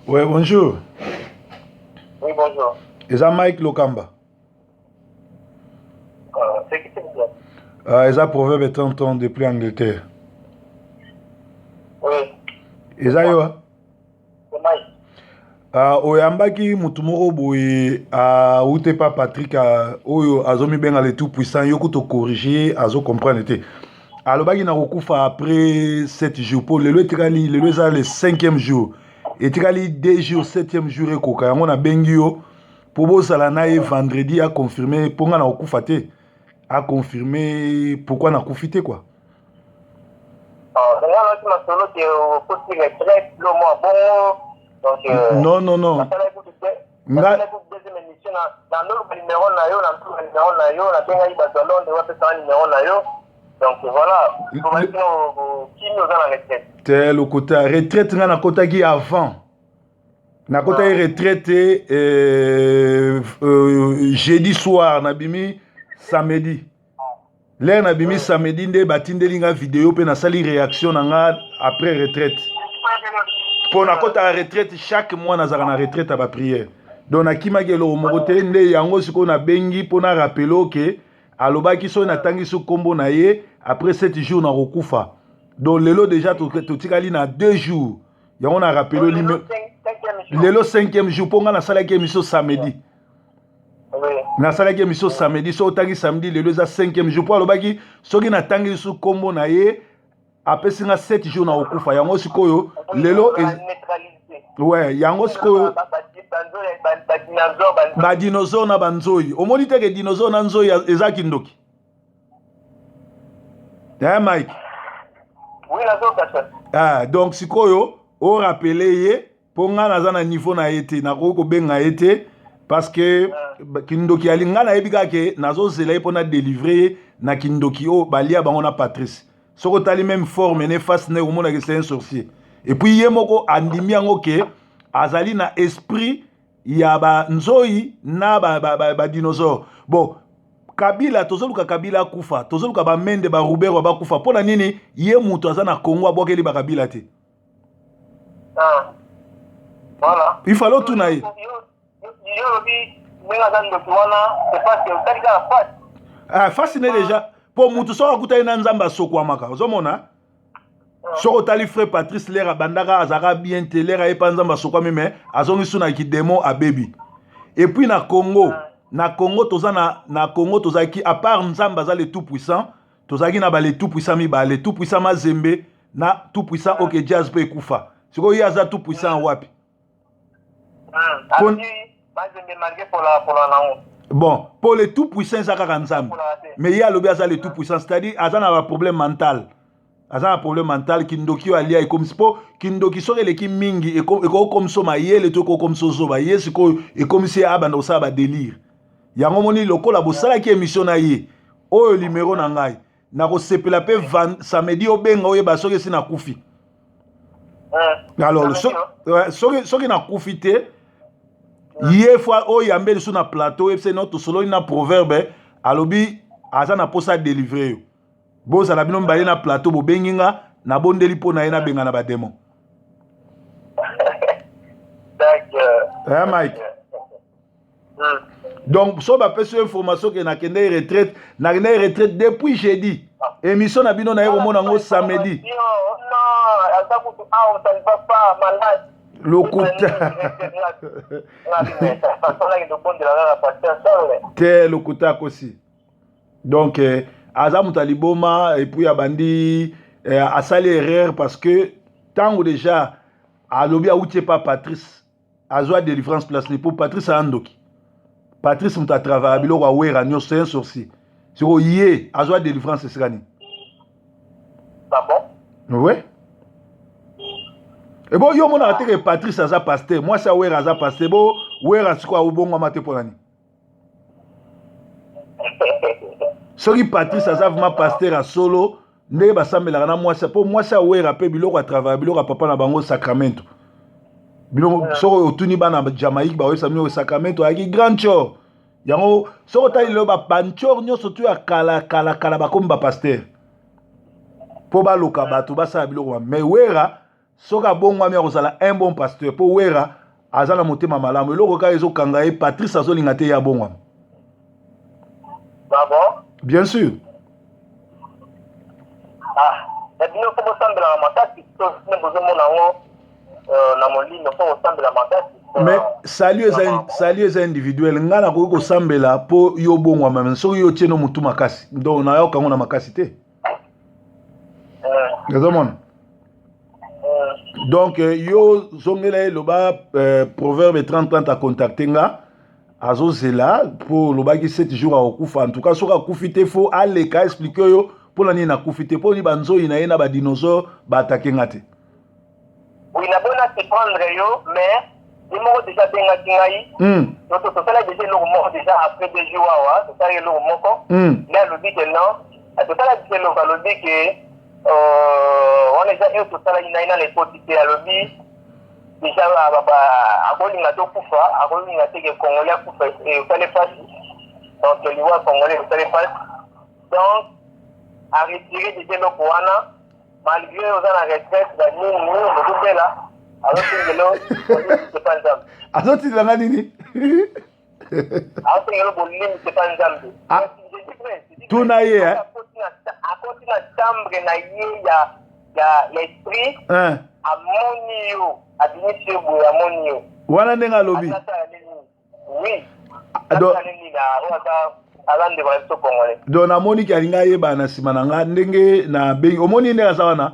Ouais, bonjour. Oui, bonjour. Et ça Mike Lokamba. C'est qui s'il vous plaît? Et ça proverbe est tonton depuis Angleterre. Oui. Et ça yo. C'est Mike. Oyambaki mutumoro boye ute pa Patrick oyo azomi benga le tout puissant yoko to corriger azo comprendre te. Alobaki na kokufa après 7 jours pour le etikali le eza le 5e jour. Etikali 2 jours 7e jour ekoka yango na bengi yo pour bosala na ye vendredi a confirmer ponga na kokufa te. A confirmer pourquoi na kufite quoi. Non, non, non. Donc voilà, le côté retraite na kota qui avant. Na kota retraite jeudi soir na bimi samedi. L'air na bimi samedi nde batindeli nga vidéo pe na sali réaction na nga après retraite. Pour na kota retraite chaque mois na zaka na retraite à ba prière. Donc na kimagelo mokote nde yango siko na bengi pour na rappelo que alobaki so na tangi so kombo na ye après 7 jours na rokufa. Donc lelo déjà to tikali na 2 jours. Yango na rappelo lelo 5e jour pour nga na salaki émission samedi. Na salaki émission samedi so tangi samedi lelo za 5e jour pour alobaki soki na tangi so kombo na ye apesi nga 7 jours na rokufa. Yango sikoyo lelo ouais yango sikoyo ba dinosaure na banzoi omoni teke dinosaure na nzoi eza kindoki. Mike. Oui, la donc sikoyo o rappeler ye pour nga naza na niveau na été na ko benga été parce que kindoki alinga na yebika ke nazo zela pour na délivrer na kindoki o balia bango na Patrice soko tali même forme ne face ne omona que c'est un sorcier et puis ye moko andimi yango ke azali na esprit ya ba nzoi na ba dinosaure. Bon Kabila tozoluka Kabila kufa tozoluka ba mende ba Robert ba kufa pona nini ye muto aza na Congo abokeli ba Kabila te. Voilà. Il fallait tout naïe. Fasciné déjà pour muto so akuta ina nzamba sokwa maka ozomona soko tali frère Patrice lera bandaka azaka bien te lera e panzamba sokwa meme azongi suna ki démon a baby. Et puis na Congo na Congo tozaki à part nzamba za le tout puissant tozaki na ba le tout puissant mi ba le tout puissant mazembe na tout puissant OK jazz pe kufa siko yaza tout puissant wapi. Bon, pour le tout puissant ça ka nzamba mais il y a le biaza le tout puissant c'est-à-dire azana un problème mental. Azana un problème mental kindoki alia et comme spo kindoki sore le ki mingi et comme so ma yele to comme so zo ba yesiko et comme si abanda ça ba délire. Yango moni lokola bosala ki émission na ye oyo numéro na ngai na ko sepela pe samedi obenga oyeba soki si na kufi. Alors soki na kufi te ye fois oyo yambeli sur na plateau et c'est notre solo na proverbe alobi aza na posa délivrer yo boza la bino mbali na plateau bo benginga na bondeli po na ye na benga na ba démon. Mike. Donc so ba pese information que na kende retraite depuis jeudi émission na bino na ye komona ngo samedi. Lokuta aussi. Donc aza mutaliboma et puis abandi asali erreur parce que tant déjà alobi a outé pas Patrice azwa délivrance place pour Patrice andoki. Patrice muta travailler biloko awera nyo c'est un sorcier. Siko yé azwa délivrance esrani. Ah bon? Ouais. Et bon yo mona ate que Patrice aza pasteur, moi ça wera aza pasteur, bon wera siko abongo mate polani. Soki Patrice aza vraiment pasteur à solo, ndé basambela na moi ça pour moi ça wera pe biloko a travailler biloko papa na bango Sacramento. Biloko soko otuni bana Jamaïque ba wesa mi Sacramento aki grand chor. Yango soko tali lo ba panchor nyoso tu ya kala ba komba pasteur. Po ba loka bato ba sa biloko mais wera soka bongwami akozala un bon pasteur po wera azala motema malamu eloko ka ezokanga ye Patrice azolinga te ya bongwami. Ah bon? Bien sûr. Ah, et bien faut ressemble à makasi to ne bozomona ngo na molino faut ressemble à makasi. Mais salut est individuel ngana ko ko sambela po yo bongwami mais so yo tieno mutu makasi donc na yo kango na makasi te. Donc yo zongela loba proverbe 30 a contacté nga azo zela pour loba ki 7 jours a okufa en tout cas soka kufite fo ale ka expliquer yo pour la ni na kufite po ni banzo ina ina ba dinosaure ba attaquer ngate. Oui na bona te prendre yo mais il m'a déjà benga kingai. Donc to sala déjà le mot déjà après 2 jours wa to sala le moko. Là le dit que non, to sala déjà le dit que on est déjà tout ça là il a les quotités à l'objet déjà à Bolinga to kufa à Bolinga te que congolais kufa et fallait pas donc le loi congolais fallait pas donc à retirer déjà le Kouana malgré aux en retraite nous le là alors que c'est pas exemple alors tu l'as dit alors que le Bolinga c'est pas exemple tout naïe hein à côté de la chambre naïe ya l'esprit amonio administre bu amonio wana ndenga lobi oui donc alande ba to congolais donc na moni ki alinga yeba na sima na nga ndenge na bengi omoni ndenge azawana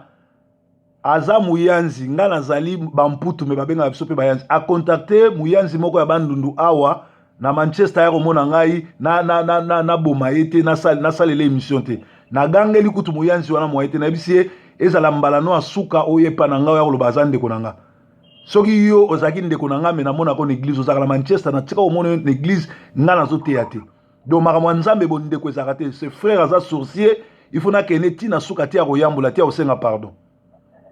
aza muyanzi nga nazali bamputu me babenga biso pe bayanzi a contacter muyanzi moko ya bandundu awa na Manchester ya komona ngai na boma ete na salele émission te na gangeli kutu muyanzi wana mo ete na bisie ezala mbala no asuka oyepa na nga ya koloba zande konanga soki yo ozaki ndeko na nga me na mona ko église ozaka na Manchester na tika omona église nga nazo te ya te donc makamwa nzambe bondeko ezaka te ce frère aza sorcier il faut na kene tina suka te ya koyambola te ya kosenga pardon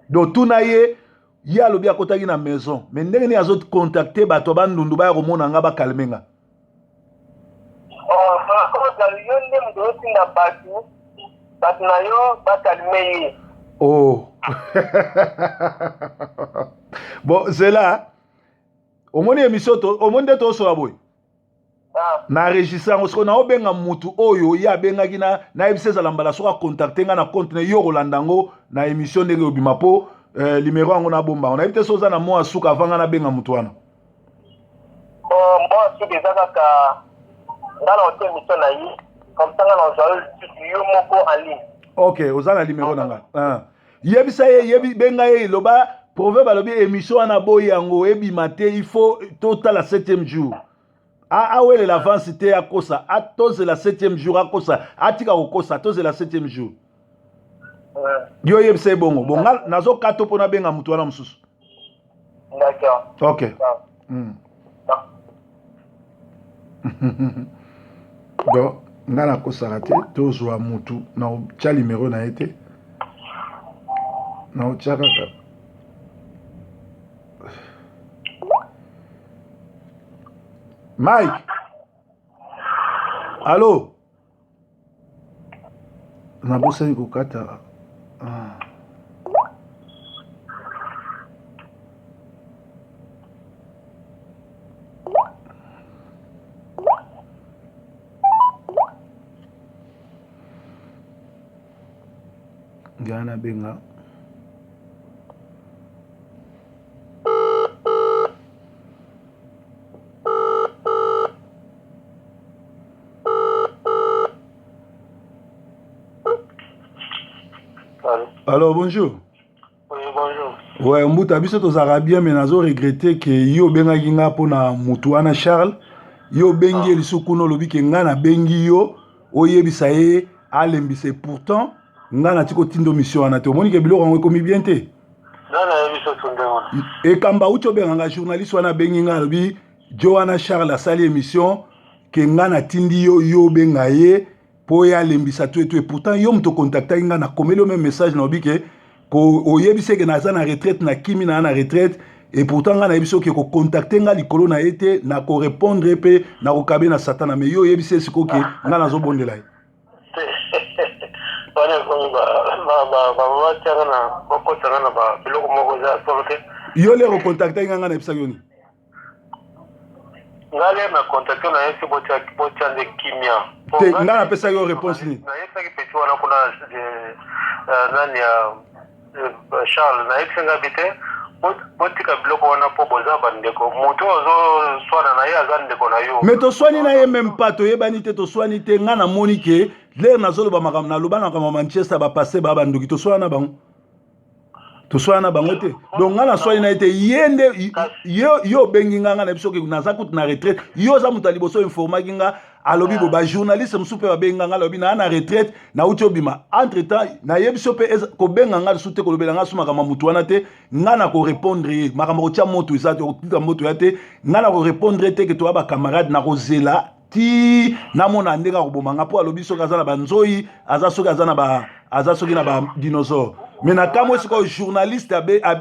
donc tuna ye ya lobi akotaki na maison mais ndenge ni azo contacter bato bandundu ba ya komona nga ba kalmenga oh bon c'est là au monde émission au monde to so aboy na régissant parce qu'on a obenga mutu oyo ya benga kina na ebiseza lambala soka contacter nga na compte ne yo rolandango na émission ndenge obima po numéro ngo na bomba on a ebite soza na mo asuka vanga na benga mutu wana moi si déjà ka dans l'hôtel mission na yi comme ça na journal yo moko en ligne. OK ozana numéro nanga yebisa yebi benga ye loba proverbe lobi émission na boy yango ebi maté il faut total la 7e jour ah ouais l'avance te à kosa à tous la 7e jour à kosa atika kosa tous la 7e jour yo yebisa bongo bonga nazo kato pona benga mutu wana mususu d'accord OK donc ngana kosaka te tozwa mutu na tia numéro na été na tia kaka Mike allô na bosani kokata Gana benga alors bonjour. Oui bonjour. Ouais mbuta biso tozaka bien mais nazo regretter que yo benga kinga pona mutu wana Charles yo bengi lisuku no lobi ke nga na bengi yo oyebisa ye alembise pourtant nga na tiko tindo mission wana te omoni ke biloko ngo komi bien te non biso sonde wana e kamba ucho benga nga journaliste wana bengi nga lobi Joanna Charles asali émission ke nga na tindi yo benga ye po ya lembisa tu et pourtant yo mto contacta nga na komelo même message na obi ke ko oyebise ke na za na retraite na kimi na retraite et pourtant nga na yebiso ke ko contacter nga likolo na ete na ko répondre pe na ko kabe na satana mais yo yebise siko ke nga na zo bondela Yo les recontacter nganga na epsa yoni. Ngale na contacter na yesi bocha de kimia. Te ngana pesa yo réponse ni. Na yesa ki pesi wana kuna nani ya Charles na yesa ngabite botika bloko wana po boza bandeko moto zo swana na ye azandeko na yo. Mais to swani na ye même pas to yebani te to swani te ngana monike l'air na zolo ba makam na lubana kama Manchester ba passer ba banduki to swana bango. To swana bango te. Donc ngana swani na ete yende yo bengi ngana na biso ke naza kutu na retraite yo za mutali boso informa kinga alobi bo ba journaliste msupe ba benga ngala lobi na retraite na uti obima entre temps na yebiso pe ko benga ngala sute ko lobela ngasuma kama mutu wana te ngana ko répondre makama ko tia moto izate ko tika moto yate ngana ko répondre te ke to ba camarade na ko zela ti namona ndeka ko bomanga po alobi so kazana banzoi aza so kazana ba aza so kina ba dinosaure mais na kamo siko journaliste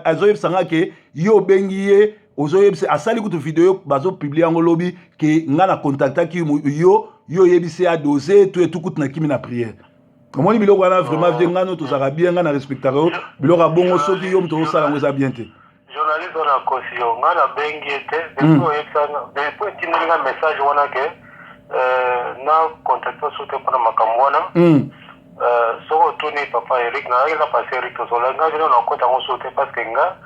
azoyeb sanga ke yo bengi ye ozoyebise asali kutu video bazo publier yango lobi ke ngana contacta ki yo yebise a doser tout kutu na kimi na prière komoni biloko wana vraiment vie ngano to zaka bien ngana respectaro biloko bongo soki yo mto sala ngo za bien te journaliste ona kosio ngana bengi te depuis yebsanga depuis tindelinga message wana ke na contacta sote kuna makamwana soko tuni papa Eric na yela passer Eric to sola ngabino na kota ngo sote parce que nga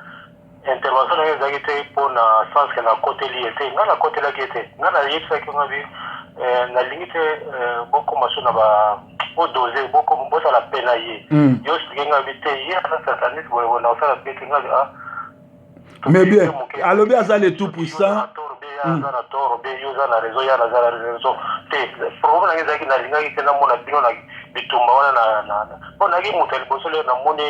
intervention na ezaki te mpo na sens ke na kote li ete nga na kote laki ete nga na yebisaki nga bi nalingi te bokoma so na bodose bosala pe na ye yo explike nga bi te ye aza sataniste boye na osala pe te nga bi mais bien alobi aza le tout puissant aza na toro be yo oza na réseau ya naza na réseau te problème na nga ezalaki nalingaki te namona bino na bitumba wana mpo naki moto ya liboso leo namoni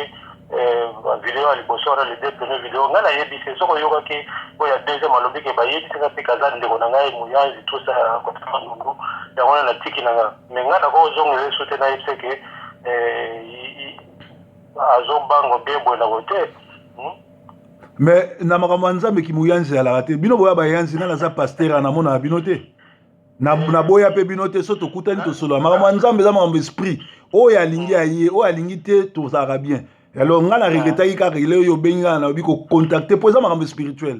vidéo à liboso wana les deux premières vidéos nga nayebisi soko oyokaki oyo ya deuxième alobi ke bayebisinga mpe kaza ndeko na ngai moyanzi tosa kotaka nungu yango wana natiki na nga mais nga nako ozongela eso te nayebise ke azobango bien boye nako te mais na makambo ya nzambe kimuyanzi alaka te bino boya bayanzi nga naza paster anamona bino te na boya pe bino te so tokutani tosolola makambo ya nzambe eza makambo esprit oyo alingi aye oyo alingi te tozalaka bien alors nga na regretaki kaka ile oyo obengi nga na obi kocontacte mpo eza makambo spirituel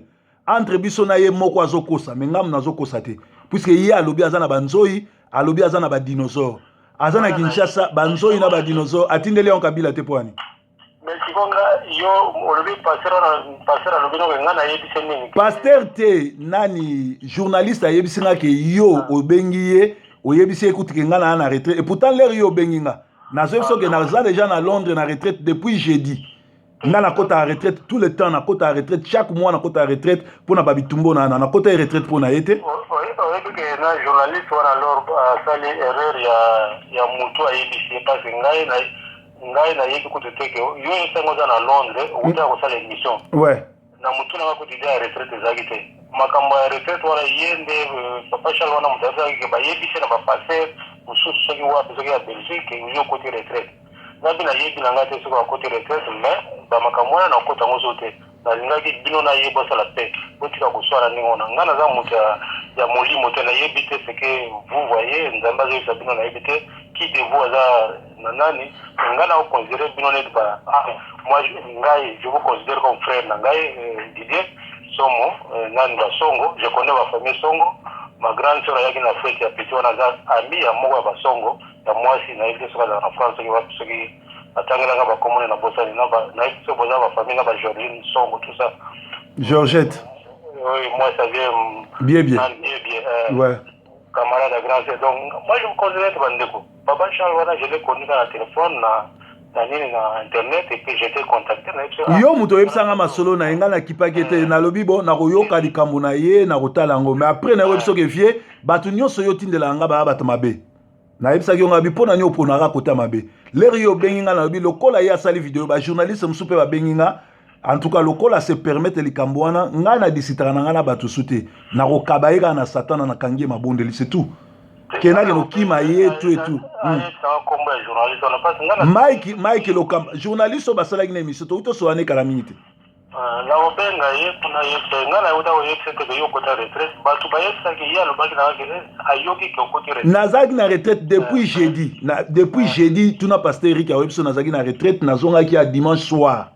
entre biso na ye moko azokosa me ngamu nazokosa te puisque ye alobi aza na banzoi alobi aza na badinosaure aza na Kinshasa banzoi na badinosaure atindeli yango kabila te mpo ani pasteur te nani journaliste ayebisi nga ke yo obengi ye oyebisi ekutike nga na retraite et pourtant l'air yo obengi nga nazo que naza déjà na Londres na retraite depuis jeudi nga na kota à retraite tout le temps na kota à retraite chaque mois na kota à retraite pour na babitumbo na kota à retraite pour na été que na journaliste wana alors sali erreur ya mutu ayebisi parce que ngai na yebi kutu teke yo esengo za na Londres uta ko sala émission ouais na mutu na ko tidia retraite zaki te makambo ya retraite wana yende papa Charles wana mutaza ke bayebisi na ba passer mususu soki wapi soki ya Belgique yo côté retraite nabi na yebi na ngate soki wa côté retraite mais ba makambo wana na kota ngozo te na lingaki bino na yebo sala pe botika kuswala ningona ngana za mutu ya molimo te na yebi te c'est que vous voyez nzamba zo sabino na yebi te qui de vous za nanani ngana au considérer bino net ba moi ngai je vous considère comme frère na ngai Didier Somo nani ba Songo je connais ma famille Songo ma grande sœur yaki na fête ya petit wana za ami ya moko ya ba Songo ya mwasi na ile soka na France ki wapi soki atangela nga ba commune na bosani na ile soka za ba famille na ba Jorine Songo tout ça Georgette oui moi ça vient bien ouais camarade de grand sœur donc moi je me considère bandeko papa Charles wana je l'ai connu dans la téléphone na internet et puis j'étais contacté yo muto yebisanga masolo na yenga na kipaki te na lobi bo na koyoka likambo na ye na kotala ngo mais après na yebiso ke vie batu nyonso yo tindela nga ba bato mabe na yebisaki yo ngabi pona nyo pona ka kota mabe leri yo bengi nga na lobi lokola ya sali video ba journaliste msupe ba bengi nga en tout cas lokola se permettre likambo wana nga na disitara na nga na batu sute na kokabaika na satana na kangie mabondeli c'est tout kenake lokima ye tout et tout Mike le journaliste basalaki na émission to soane kala minute na obenga ye kuna ye ngana uta o yetse te yo kota retraite batu ba yetse ke ya lo baki na ke ayoki ke kota retraite nazaki na retraite depuis jeudi depuis jeudi tuna pasteur Eric awebso nazaki na retraite nazonga ki a dimanche soir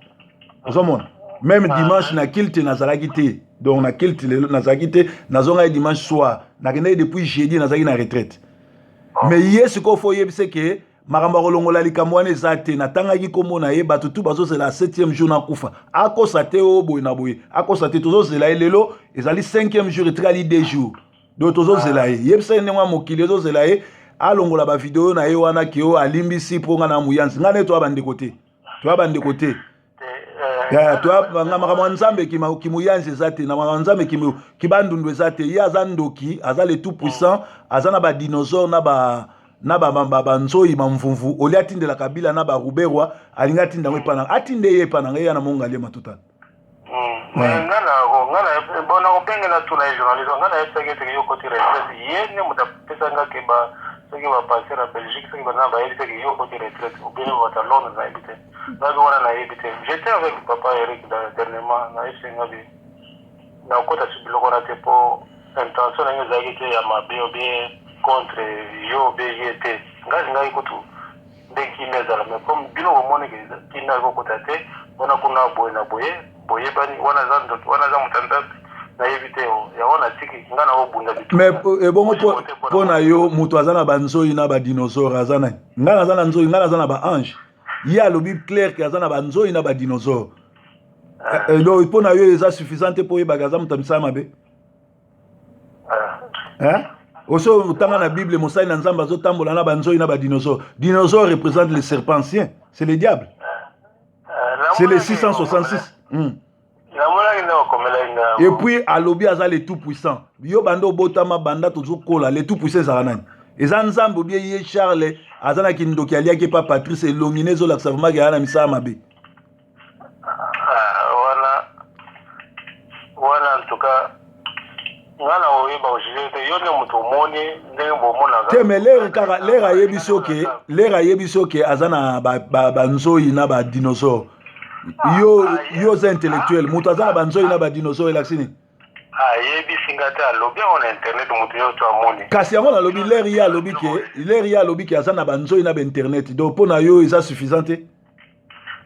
ozomona même dimanche na kilte nazalaki te donc na kilte lelo nazalaki te nazonga dimanche soir nakende depuis jeudi nazaki na retraite mais yesu ko fo yebise ke makambo kolongola likambo wana eza te natangaki kombo na ye bato tu bazozela 7e jour nakufa akosa te o boye na boye akosa te tozozela ye lelo ezali 5e jour etikali 2 jours donc tozozela ye yebisa ye ndenge mokili ezozela ye alongola bavideo na ye wana ke o alimbisi mpo nga na muyanzi nga ne toya bandeko te nga makambo nzambe kimuyanzi eza te na makambo nzambe kibandundu eza te ye aza ndoki aza le tout puissant aza na badinosaure na banzoi mamvumvu oli atindela kabila na baruberwa alinga atinda ngo epana atinde ye epana ye na mongali matutana ngana bona obenga na tuna journaliste ngana yetsake te yo côté retraite yene muda pesa nga ke ba soki ba passer à Belgique soki ba na ba yetse ke yo côté retraite ou bien va ta Londres na habiter na wana na habiter j'étais avec papa Eric dernièrement na yetse ngabi na kota subilo kona te po intention na ngazaki te ya mabe ou bien contre yo BGT ngai kutu ndeki mezala mais comme bino omone ke kina ko kota te ona kuna boye na boye bani wana za mutanda na yebite ya wana tiki ngana obunda bitu mais ebongo po na yo mutu azana banzoi na ba dinosaure azana ngana azana nzoi ngana azana ba ange ya lobi clair ke azana banzoi na ba dinosaure donc po na yo eza suffisante po yeba gaza mutamisa mabe oso utanga na Bible mosali na nzamba azotambola na banzoi na ba dinosaure dinosaure représente les serpents anciens c'est les diables c'est les 666 et puis alobi aza le tout puissant yo bando botama banda tozo kola le tout puissant za nani eza nzambe bien ye Charles azana kindoki aliaki pa Patrice elongine zo la savama ga na misama mabe wana en tout cas ngana oyeba ojete yone mutu moni ndenge bomona te mais lera yebisoke azana banzoi na ba dinosaure yo za intellectuel mutu azana banzoi na ba dinosaure laksini yebisinga te alobi on internet mutu yo to amoni kasi yango na lobi leri ya lobi ke azana banzoi na ba internet donc pona yo eza suffisant te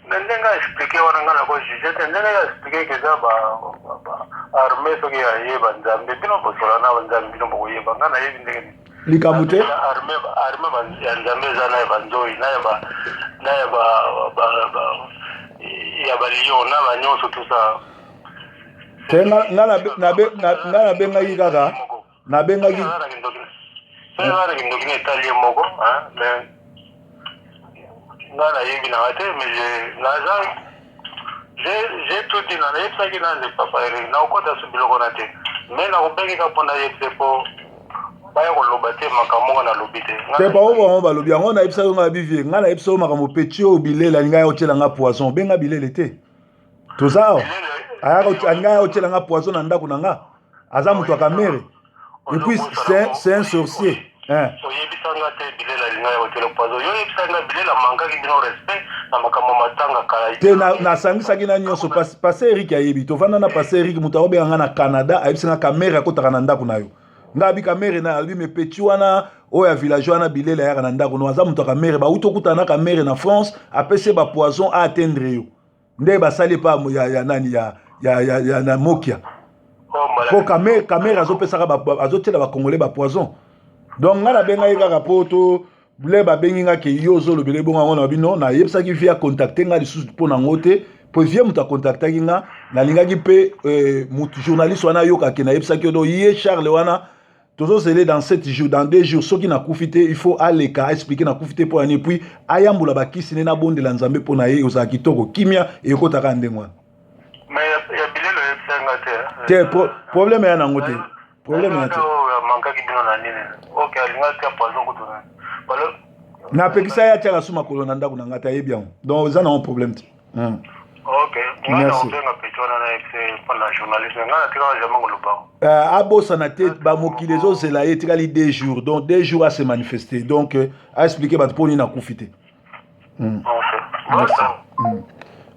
ndenge expliquer wana ngana ko jete ndenge expliquer ke za ba armée soki ya yeba nzambe bino bosola na nzambe bino boyeba ngana yebi ndenge likamute armée ya nzambe za na banzoi na ya balion na banyoso tout ça ngana bengaki kaka nabengaki kindokine italie moko mais ngana yebi na wate mais j'ai tout dit na yebisaki nanze papa Eric na okota su biloko na te mais na kobengika mpona yebise po baya koloba te makambo na lobi te bango balobi yango na yebisaki nga bivie nga na yebisaki makambo peti oyo bilela alinga ya otyela nga poisson benga bilele te toza awa alinga ya otyela nga poisson na ndako na nga aza moto akamere et puis c'est un sorcier oyebisanga te bilela alinga ya otyela poisson yo yebisanga bilela mangaki bino respect na makambo matanga kala te nasangisaki na nyonso pase Eric ayebi tovanda na pase Eric moto akobenga nga na Canada ayebisanga kamere akotaka na ndako na yo nga abi kamere na albi me peti wana oyo ya village wana bilela yaka na ndako no aza moto akamere bauti okutana na kamere na France apese ba poison a atteindre yo nde basali pa ya nani ya na mokia po kamere azopesaka azotiela bakongole ba poison donc nga na benga ye kaka po to le babengi nga ke yo ozolobele bongo yango na bino na yebisaki via contacte nga lisusu mpo nango te po vie moto akontaktaki nga nalingaki mpe journaliste wana ayokaki na yebisaki odo ye Charles wana tozozele dans 7 jours dans 2 jours soki nakufi te il faut aleka aexplike nakufi te mpo yani puis ayambola bakisi ne nabondela nzambe mpo na ye ozala kitoko kimia ekotaka ndenge wana te problème ya nango te problème ya te napekisa ye atiaka su makolo na ndako na ngai te ayebi yango donc eza nango problème te abosana te bamokili ezozela ye etikali 2 jours donc 2 jours ase manifester donc aexplike bato mpo nini akufi te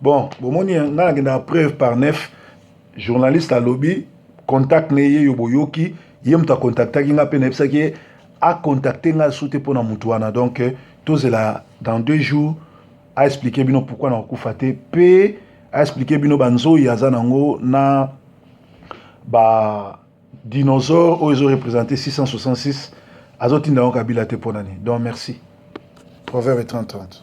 bon bomoni nga na preuve par neuf journaliste à lobby contact neye yoboyoki yemta contactaki nga pe nebsaki a contacté nga soute pour na mutuana donc tous là dans 2 jours a expliqué bino pourquoi na kufate pe a expliqué bino banzo yaza nango na ba dinosaure où ils ont représenté 666 azotinda kabila te ponani donc merci Proverbe 30-30